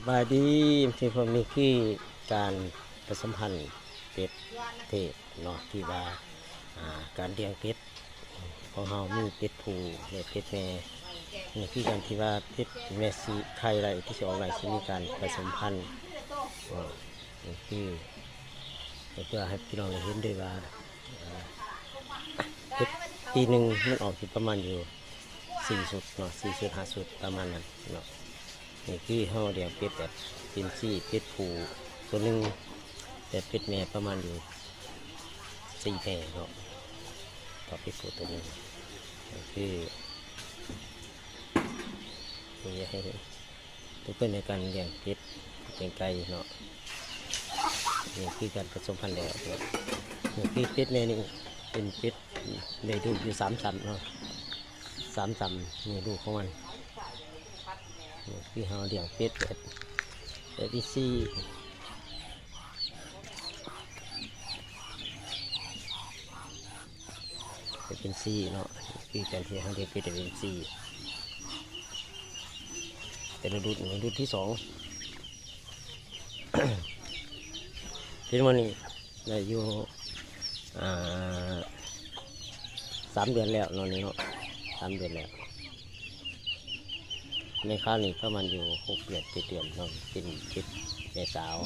บายดีที่ผมนี่คือการผสมพันธุ์เป็ดเทศเนาะที่ว่าการเลี้ยงเป็ดของเฮามีเป็ดผู้และเป็ดแม่นี่คือการที่ว่าเป็ดแม่สีไข่ไรที่จะออกไรที่มีการผสมพันธุ์นี่คือเพื่อให้พี่น้องได้เห็นด้วยว่าเป็ดปีหนึ่งมันออกอยู่ประมาณอยู่4 ชุดเนาะ4 ชุด5 ชุดประมาณนั้นเนาะนี่คือเฮาเลี้ยงเป็ดแบบเป็นซี่เป็ดผู้ตัวหนึ่งแต่เป็ดแม่ประมาณอยู่4 แม่เนาะต่อเป็ดผู้ตัวหนึ่งนี่คือนี่ให้ตัวเป็นในการเลี้ยงเป็ดเลี้ยงไก่เนาะนี่คือการผสมพันธุ์แล้วนี่คือเป็ดแม่นี่เป็นเป็ดได้ลูกอยู่3 สันเนาะ3 สันนี่ลูกของมันนี่คือเฮาเลี้ยงเป็ดแบบอีซี่เป็นซี่เนาะคือการที่เขาเรียกเป็นซี่เป็นฤดูที่2เป็นวันนี้ได้อยู่3 เดือนแล้วนอนนี้เนาะ3 เดือนแล้วในข้าวนี้ประมาณอยู่6 เดือน7 เดือนเนาะเป็นเป็ดแม่สาว